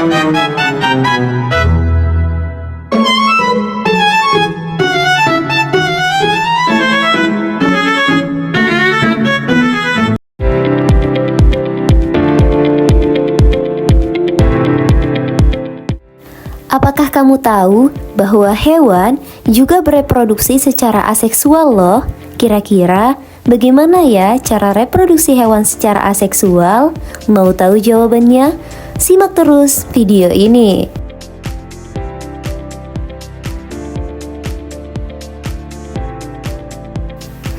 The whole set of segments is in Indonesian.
Apakah kamu tahu bahwa hewan juga bereproduksi secara aseksual loh? Kira-kira bagaimana ya cara reproduksi hewan secara aseksual? Mau tahu jawabannya? Simak terus video ini.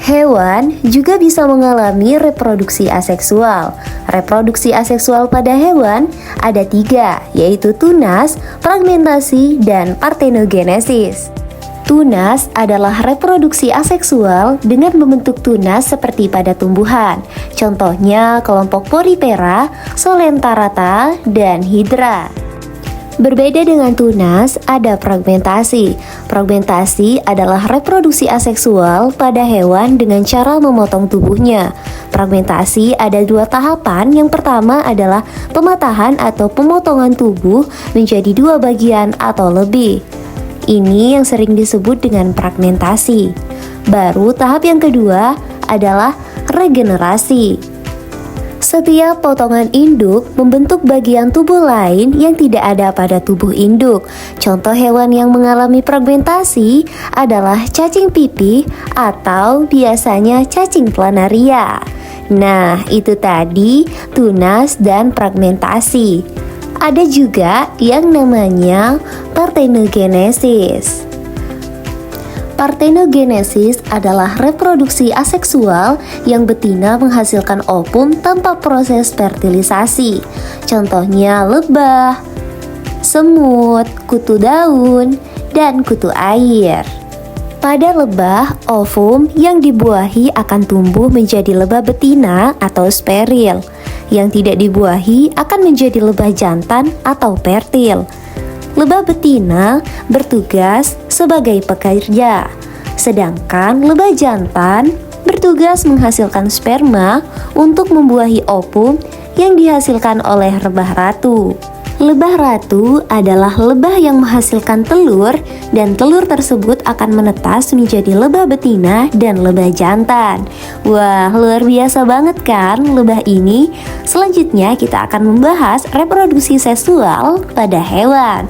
Hewan juga bisa mengalami reproduksi aseksual. Reproduksi aseksual pada hewan ada 3, yaitu tunas, fragmentasi, dan partenogenesis. Tunas adalah reproduksi aseksual dengan membentuk tunas seperti pada tumbuhan. Contohnya kelompok Porifera, Solentarata, dan Hydra. Berbeda dengan tunas, ada fragmentasi. Fragmentasi adalah reproduksi aseksual pada hewan dengan cara memotong tubuhnya. Fragmentasi ada 2 tahapan. Yang pertama adalah pematahan atau pemotongan tubuh menjadi 2 bagian atau lebih. Ini yang sering disebut dengan fragmentasi. Baru tahap yang kedua adalah regenerasi. Setiap potongan induk membentuk bagian tubuh lain yang tidak ada pada tubuh induk. Contoh hewan yang mengalami fragmentasi adalah cacing pipih atau biasanya cacing planaria. Nah, itu tadi tunas dan fragmentasi. Ada juga yang namanya partenogenesis. Partenogenesis adalah reproduksi aseksual yang betina menghasilkan ovum tanpa proses fertilisasi. Contohnya lebah, semut, kutu daun, dan kutu air. Pada lebah, ovum yang dibuahi akan tumbuh menjadi lebah betina atau steril. Yang tidak dibuahi akan menjadi lebah jantan atau fertil. Lebah betina bertugas sebagai pekerja, sedangkan lebah jantan bertugas menghasilkan sperma untuk membuahi ovum yang dihasilkan oleh lebah ratu. Lebah ratu adalah lebah yang menghasilkan telur dan telur tersebut akan menetas menjadi lebah betina dan lebah jantan. Wah, luar biasa banget kan lebah ini? Selanjutnya kita akan membahas reproduksi seksual pada hewan.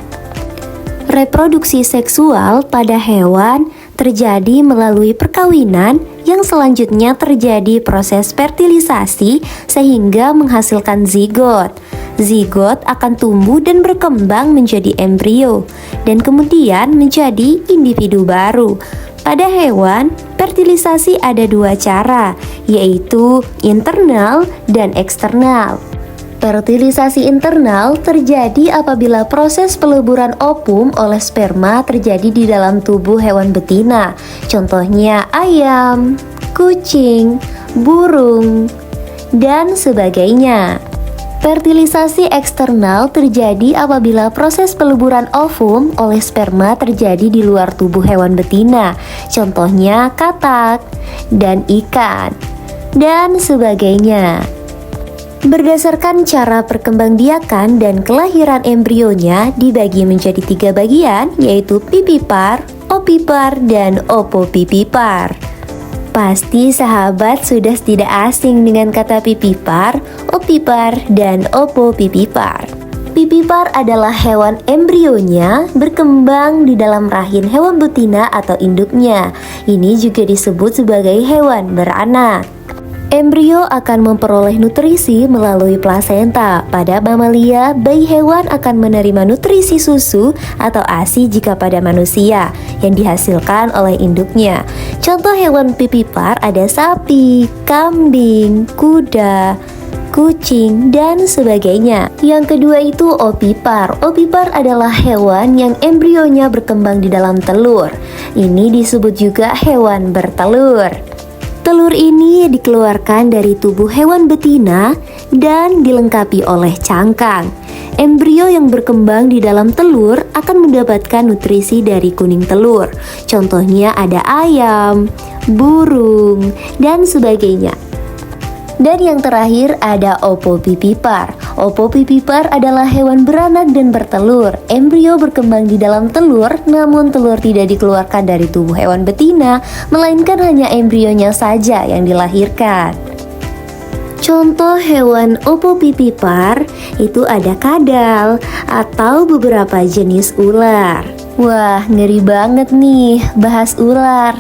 Reproduksi seksual pada hewan terjadi melalui perkawinan yang selanjutnya terjadi proses fertilisasi sehingga menghasilkan zigot. Zigot akan tumbuh dan berkembang menjadi embrio dan kemudian menjadi individu baru. Pada hewan, fertilisasi ada 2 cara, yaitu internal dan eksternal. Fertilisasi internal terjadi apabila proses peleburan ovum oleh sperma terjadi di dalam tubuh hewan betina. Contohnya ayam, kucing, burung, dan sebagainya. Fertilisasi eksternal terjadi apabila proses peleburan ovum oleh sperma terjadi di luar tubuh hewan betina. Contohnya katak dan ikan, dan sebagainya. Berdasarkan cara perkembangbiakan dan kelahiran embrionya dibagi menjadi 3 bagian, yaitu pipipar, opipar, dan opopipipar. Pasti sahabat sudah tidak asing dengan kata pipipar, opipar, dan opopipipar. Pipipar adalah hewan embrionya berkembang di dalam rahim hewan betina atau induknya. Ini juga disebut sebagai hewan beranak. Embrio akan memperoleh nutrisi melalui plasenta. Pada mamalia, bayi hewan akan menerima nutrisi susu atau ASI jika pada manusia yang dihasilkan oleh induknya. Contoh hewan pipipar ada sapi, kambing, kuda, kucing, dan sebagainya. Yang kedua itu opipar. Opipar adalah hewan yang embrionya berkembang di dalam telur. Ini disebut juga hewan bertelur. Telur ini dikeluarkan dari tubuh hewan betina dan dilengkapi oleh cangkang. Embrio yang berkembang di dalam telur akan mendapatkan nutrisi dari kuning telur. Contohnya ada ayam, burung, dan sebagainya. Dan yang terakhir ada opopipipar. Opopipipar adalah hewan beranak dan bertelur. Embrio berkembang di dalam telur, namun telur tidak dikeluarkan dari tubuh hewan betina, melainkan hanya embrionya saja yang dilahirkan. Contoh hewan opopipipar itu ada kadal atau beberapa jenis ular. Wah, ngeri banget nih bahas ular.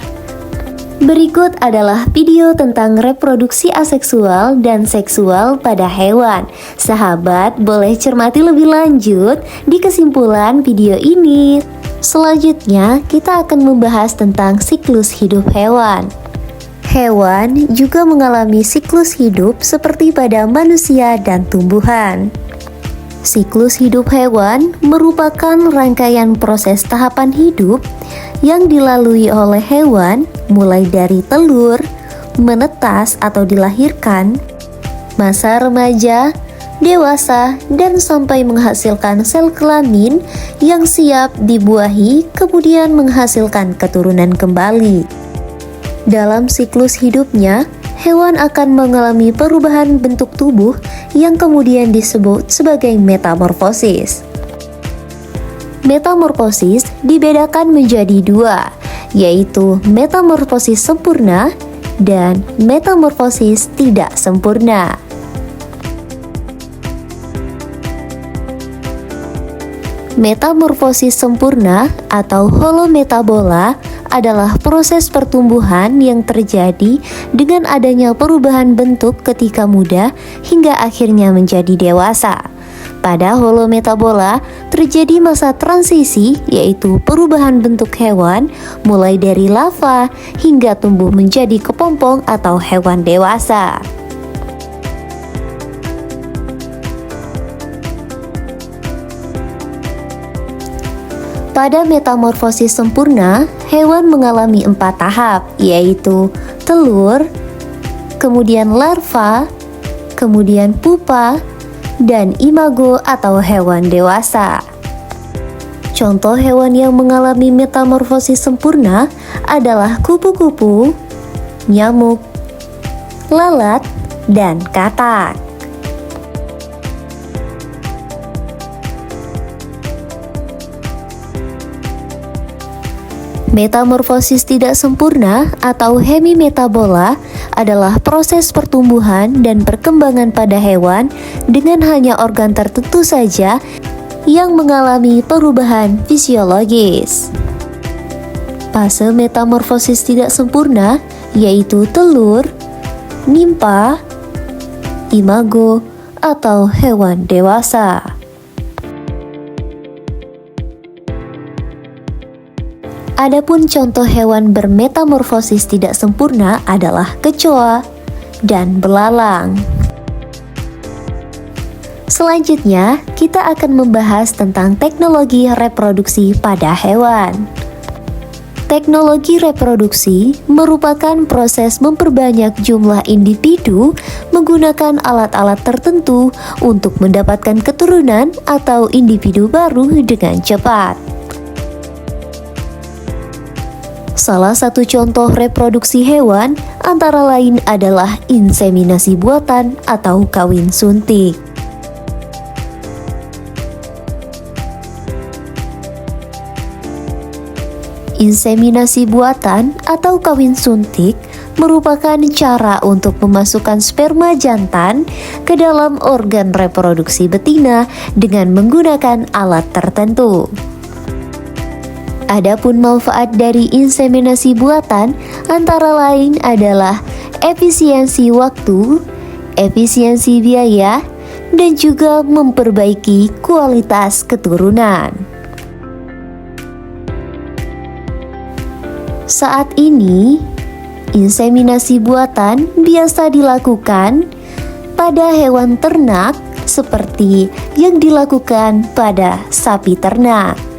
Berikut adalah video tentang reproduksi aseksual dan seksual pada hewan. Sahabat boleh cermati lebih lanjut di kesimpulan video ini. Selanjutnya, kita akan membahas tentang siklus hidup hewan. Hewan juga mengalami siklus hidup seperti pada manusia dan tumbuhan. Siklus hidup hewan merupakan rangkaian proses tahapan hidup yang dilalui oleh hewan mulai dari telur, menetas atau dilahirkan, masa remaja, dewasa, dan sampai menghasilkan sel kelamin yang siap dibuahi kemudian menghasilkan keturunan kembali. Dalam siklus hidupnya, hewan akan mengalami perubahan bentuk tubuh yang kemudian disebut sebagai metamorfosis. Metamorfosis dibedakan menjadi dua, yaitu metamorfosis sempurna dan metamorfosis tidak sempurna. Metamorfosis sempurna atau holometabola adalah proses pertumbuhan yang terjadi dengan adanya perubahan bentuk ketika muda hingga akhirnya menjadi dewasa. Pada holometabola terjadi masa transisi, yaitu perubahan bentuk hewan mulai dari larva hingga tumbuh menjadi kepompong atau hewan dewasa. Pada metamorfosis sempurna, hewan mengalami 4 tahap, yaitu telur, kemudian larva, kemudian pupa, dan imago atau hewan dewasa. Contoh hewan yang mengalami metamorfosis sempurna adalah kupu-kupu, nyamuk, lalat, dan katak. Metamorfosis tidak sempurna atau hemimetabola adalah proses pertumbuhan dan perkembangan pada hewan dengan hanya organ tertentu saja yang mengalami perubahan fisiologis. Fase metamorfosis tidak sempurna yaitu telur, nimpa, imago, atau hewan dewasa. Adapun contoh hewan bermetamorfosis tidak sempurna adalah kecoa dan belalang. Selanjutnya, kita akan membahas tentang teknologi reproduksi pada hewan. Teknologi reproduksi merupakan proses memperbanyak jumlah individu menggunakan alat-alat tertentu untuk mendapatkan keturunan atau individu baru dengan cepat. Salah satu contoh reproduksi hewan antara lain adalah inseminasi buatan atau kawin suntik. Inseminasi buatan atau kawin suntik merupakan cara untuk memasukkan sperma jantan ke dalam organ reproduksi betina dengan menggunakan alat tertentu. Adapun manfaat dari inseminasi buatan antara lain adalah efisiensi waktu, efisiensi biaya, dan juga memperbaiki kualitas keturunan. Saat ini, inseminasi buatan biasa dilakukan pada hewan ternak seperti yang dilakukan pada sapi ternak.